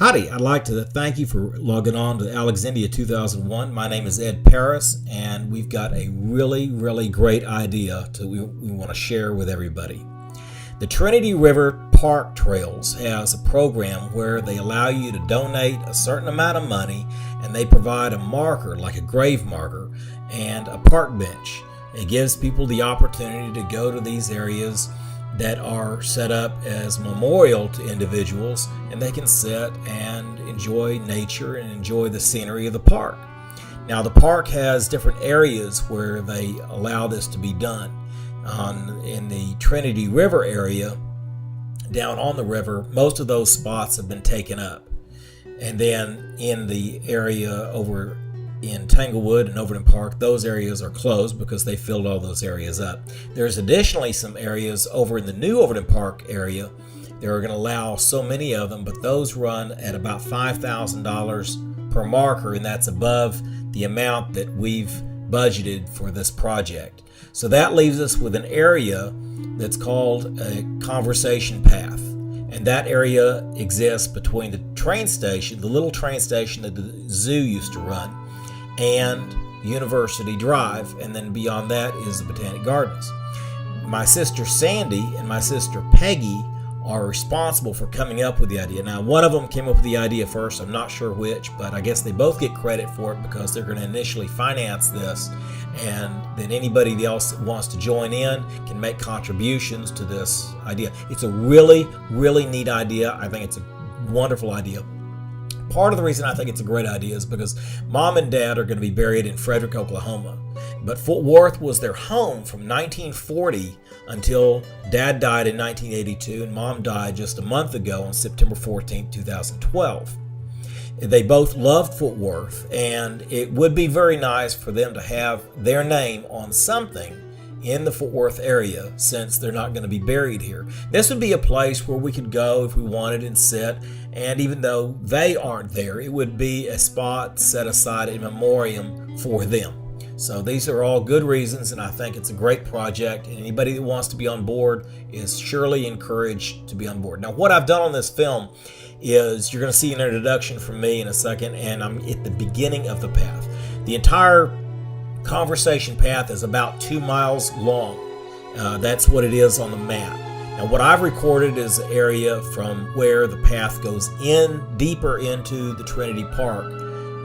Howdy, I'd like to thank you for logging on to Alexandria 2001. My name is Ed Parris, and we've got a really great idea we want to share with everybody. The Trinity River Park Trails has a program where they allow you to donate a certain amount of money, and they provide a marker, like a grave marker, and a park bench. It gives people the opportunity to go to these areas that are set up as memorial to individuals, and they can sit and enjoy nature and enjoy the scenery of the park. Now, the park has different areas where they allow this to be done. In the Trinity River area, down on the river, most of those spots have been taken up. And then in the area over in Tanglewood and Overton Park, those areas are closed because they filled all those areas up. There's additionally some areas over in the new Overton Park area. They're going to allow so many of them, but those run at about $5,000 per marker, and that's above the amount that we've budgeted for this project. So that leaves us with an area that's called a conversation path. And that area exists between the train station, the little train station that the zoo used to run, and University Drive, and then beyond that is the Botanic Gardens. My sister Sandy and my sister Peggy are responsible for coming up with the idea. Now, one of them came up with the idea first. I'm not sure which, but I guess they both get credit for it because they're going to initially finance this, and then anybody else that wants to join in can make contributions to this idea. It's a really neat idea. I think it's a wonderful idea. Part of the reason I think it's a great idea is because Mom and Dad are going to be buried in Frederick, Oklahoma. But Fort Worth was their home from 1940 until Dad died in 1982 and Mom died just a month ago on September 14, 2012. They both loved Fort Worth, and it would be very nice for them to have their name on something in the Fort Worth area, since they're not going to be buried here. This would be a place where we could go if we wanted and sit, and even though they aren't there, it would be a spot set aside in memoriam for them. So these are all good reasons, and I think it's a great project, and anybody that wants to be on board is surely encouraged to be on board. Now, what I've done on this film is, you're going to see an introduction from me in a second, and I'm at the beginning of the path. The entire conversation path is about 2 miles long. That's what it is on the map. Now, what I've recorded is the area from where the path goes in deeper into the Trinity Park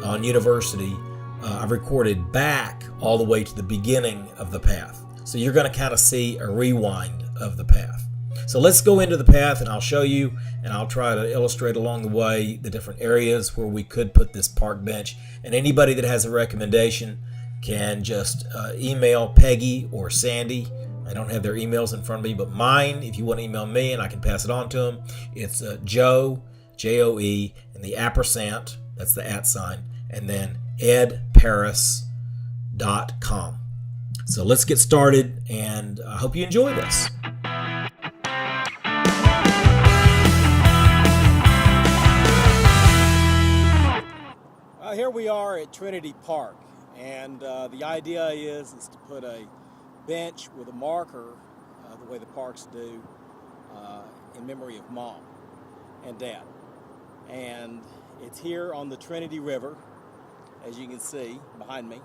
on University. I've recorded back all the way to the beginning of the path. So you're going to kind of see a rewind of the path. So let's go into the path, and I'll show you, and I'll try to illustrate along the way the different areas where we could put this park bench. And anybody that has a recommendation can just email Peggy or Sandy. I don't have their emails in front of me, but mine, if you want to email me and I can pass it on to them, it's Joe, J-O-E, and the @, that's the @, and then edparris.com. So let's get started, and I hope you enjoy this. Here we are at Trinity Park. And the idea is to put a bench with a marker, the way the parks do, in memory of Mom and Dad. And it's here on the Trinity River, as you can see behind me.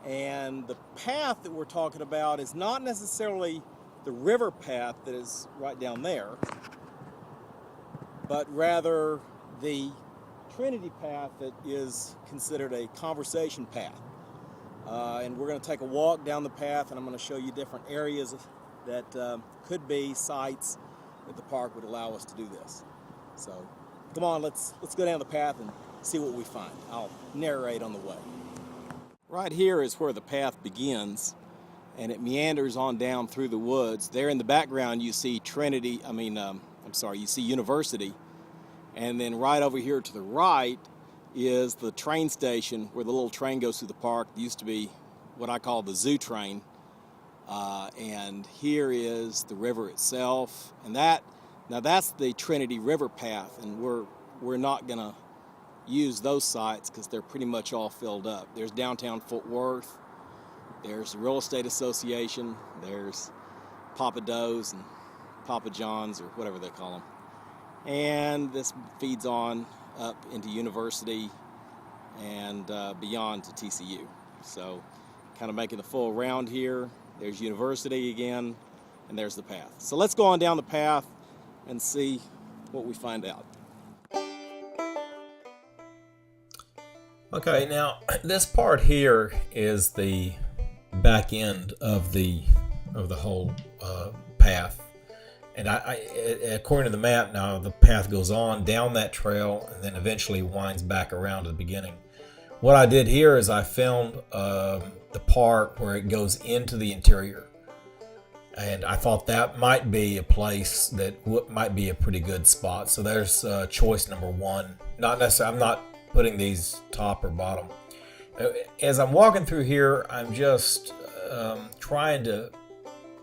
And the path that we're talking about is not necessarily the river path that is right down there, but rather the Trinity path that is considered a conversation path. And we're going to take a walk down the path, and I'm going to show you different areas that could be sites that the park would allow us to do this. So come on, let's go down the path and see what we find. I'll narrate on the way. Right here is where the path begins, and it meanders on down through the woods. There in the background you see you see University. And then right over here to the right is the train station where the little train goes through the park. It used to be what I call the zoo train. And here is the river itself. And that's the Trinity River path, and we're not going to use those sites because they're pretty much all filled up. There's downtown Fort Worth. There's the Real Estate Association. There's Papa Do's and Papa John's, or whatever they call them. And this feeds on up into University and beyond to TCU. So kind of making the full round here. There's University again, and there's the path. So let's go on down the path and see what we find out. Okay, now this part here is the back end of the whole path, and according to the map now, the path goes on down that trail and then eventually winds back around to the beginning. What I did here is I filmed the part where it goes into the interior, and I thought that might be a place that might be a pretty good spot. So there's choice number one. Not necessarily, I'm not putting these top or bottom. As I'm walking through here, I'm just trying to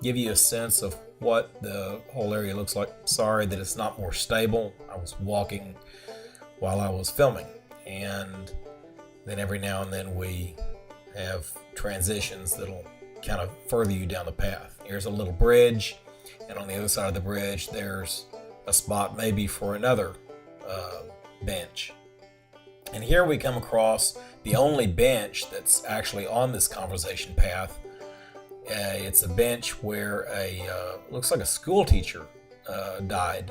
give you a sense of what the whole area looks like. Sorry that it's not more stable. I was walking while I was filming, and then every now and then we have transitions that'll kind of further you down the path. Here's a little bridge, and on the other side of the bridge there's a spot maybe for another bench. And here we come across the only bench that's actually on this conversation path. It's a bench where looks like a school teacher died,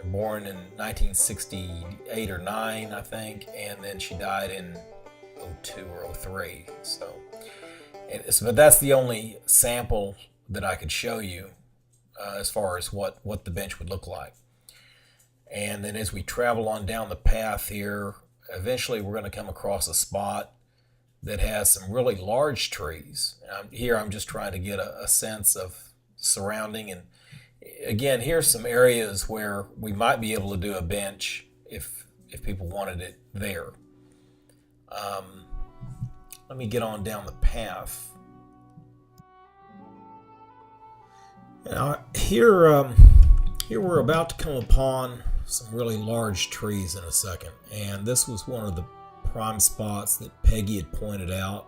born in 1968 or 9, I think, and then she died in 02 or 03. But that's the only sample that I could show you as far as what the bench would look like. And then as we travel on down the path here, eventually we're going to come across a spot that has some really large trees. Here I'm just trying to get a sense of surrounding, and again, here's some areas where we might be able to do a bench if people wanted it there. Let me get on down the path. Now, here we're about to come upon some really large trees in a second, and this was one of the prime spots that Peggy had pointed out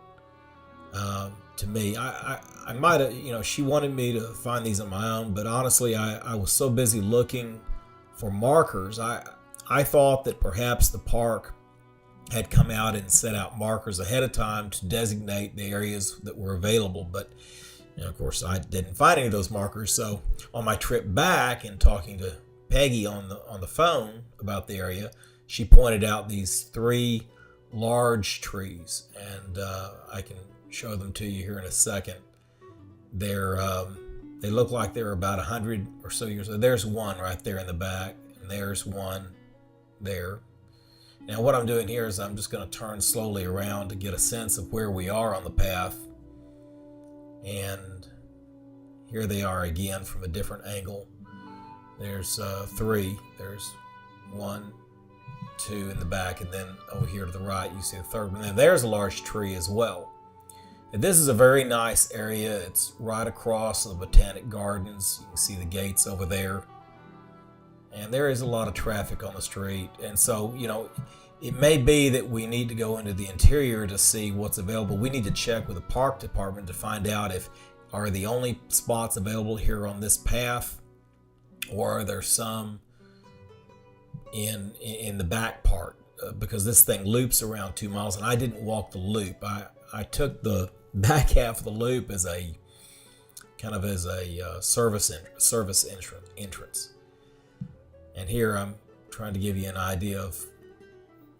to me. I might have, she wanted me to find these on my own, but honestly, I was so busy looking for markers. I thought that perhaps the park had come out and set out markers ahead of time to designate the areas that were available, but of course I didn't find any of those markers. So on my trip back and talking to Peggy on the phone about the area, she pointed out these 3 large trees, and I can show them to you here in a second. They look like they're about 100 or so years old. There's one right there in the back, and there's one there. Now what I'm doing here is I'm just going to turn slowly around to get a sense of where we are on the path, and here they are again from a different angle. There's 3. There's 1, 2 in the back, and then over here to the right you see the third one. And there's a large tree as well. And this is a very nice area. It's right across the Botanic Gardens. You can see the gates over there, and there is a lot of traffic on the street. And so it may be that we need to go into the interior to see what's available. We need to check with the park department to find out if are the only spots available here on this path, or are there some in the back part, because this thing loops around 2 miles, and I didn't walk the loop. I took the back half of the loop as a kind of as a service entrance. And here I'm trying to give you an idea of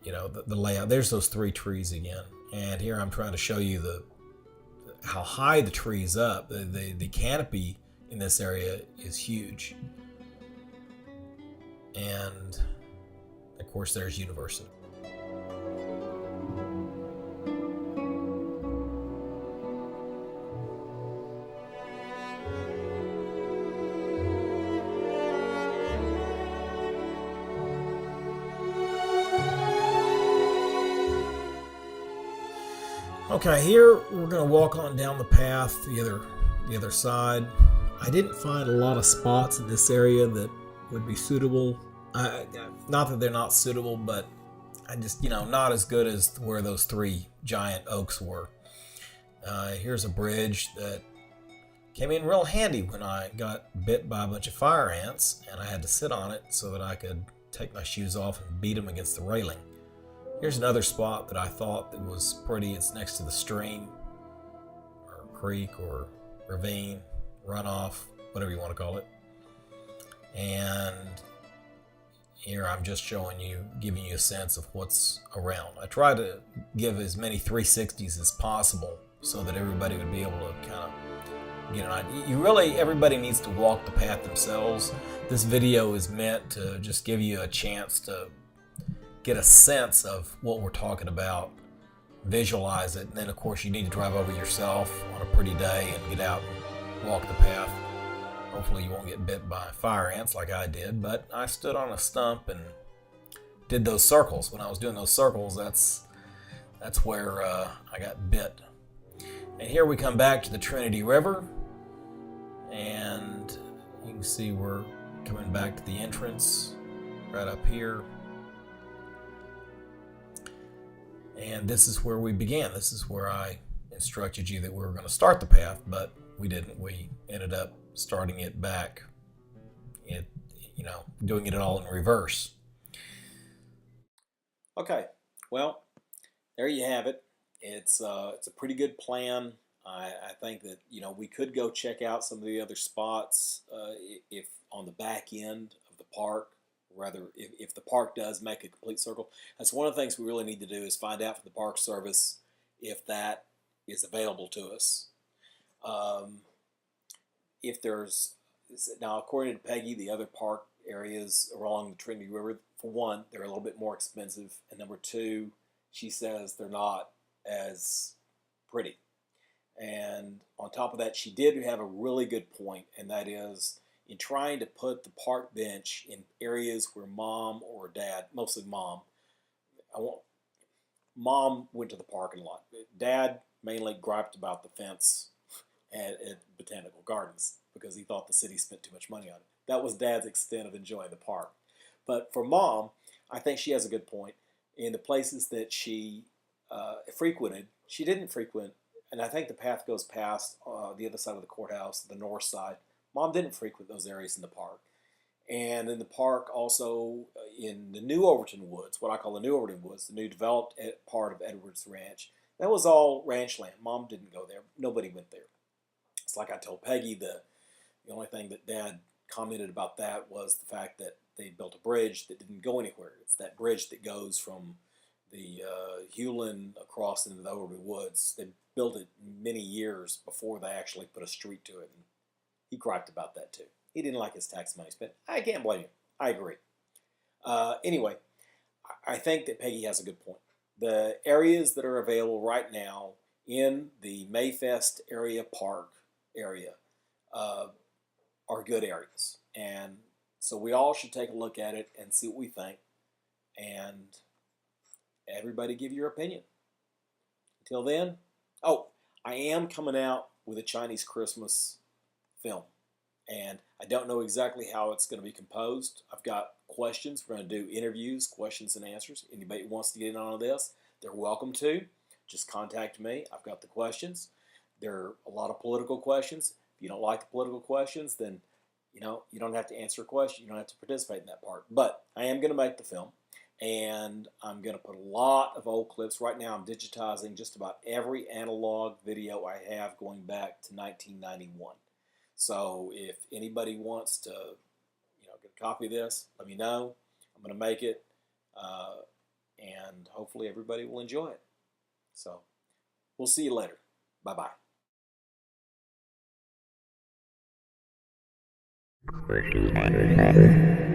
the layout. There's those 3 trees again, and here I'm trying to show you how high the tree's up. The canopy in this area is huge. And of course there's University. Okay, here we're going to walk on down the path the other side. I didn't find a lot of spots in this area that would be suitable. Not that they're not suitable, but I just, not as good as where those 3 giant oaks were. Here's a bridge that came in real handy when I got bit by a bunch of fire ants, and I had to sit on it so that I could take my shoes off and beat them against the railing. Here's another spot that I thought that was pretty. It's next to the stream, or creek, or ravine, runoff, whatever you want to call it. And here I'm just showing you, giving you a sense of what's around. I try to give as many 360s as possible so that everybody would be able to kind of get an idea. Everybody needs to walk the path themselves. This video is meant to just give you a chance to get a sense of what we're talking about, visualize it, and then of course you need to drive over yourself on a pretty day and get out and walk the path. Hopefully you won't get bit by fire ants like I did, but I stood on a stump and did those circles. When I was doing those circles, that's where I got bit. And here we come back to the Trinity River, and you can see we're coming back to the entrance right up here. And this is where we began. This is where I instructed you that we were going to start the path, but we didn't. We ended up starting it back, doing it all in reverse. Okay, well, there you have it. It's a pretty good plan. I think that we could go check out some of the other spots if on the back end of the park. Rather, if the park does make a complete circle. That's one of the things we really need to do is find out from the Park Service if that is available to us. If there's, now according to Peggy, the other park areas along the Trinity River, for one, they're a little bit more expensive, and number two, she says they're not as pretty. And on top of that, she did have a really good point, and that is in trying to put the park bench in areas where mom or dad, mostly mom, mom went to the parking lot. Dad mainly griped about the fence at Botanical Gardens because he thought the city spent too much money on it. That was Dad's extent of enjoying the park. But for Mom, I think she has a good point. In the places that she frequented, she didn't frequent, and I think the path goes past the other side of the courthouse, the north side. Mom didn't frequent those areas in the park. And in the park also, in the New Overton Woods, what I call the New Overton Woods, the new developed part of Edwards Ranch, that was all ranch land. Mom didn't go there. Nobody went there. It's like I told Peggy, the only thing that Dad commented about that was the fact that they built a bridge that didn't go anywhere. It's that bridge that goes from the Hewlin across into the Overton Woods. They built it many years before they actually put a street to it. And he griped about that too. He didn't like his tax money spent. I can't blame him. I agree. Anyway, I think that Peggy has a good point. The areas that are available right now in the Mayfest area park area are good areas. And so we all should take a look at it and see what we think. And everybody give your opinion. Until then, I am coming out with a Chinese Christmas film. And I don't know exactly how it's going to be composed. I've got questions. We're going to do interviews, questions and answers. Anybody who wants to get in on this, they're welcome to. Just contact me. I've got the questions. There are a lot of political questions. If you don't like the political questions, then you don't have to answer a question. You don't have to participate in that part. But I am going to make the film. And I'm going to put a lot of old clips. Right now I'm digitizing just about every analog video I have going back to 1991. So if anybody wants to, get a copy of this, let me know. I'm going to make it, and hopefully everybody will enjoy it. So we'll see you later. Bye-bye. Question.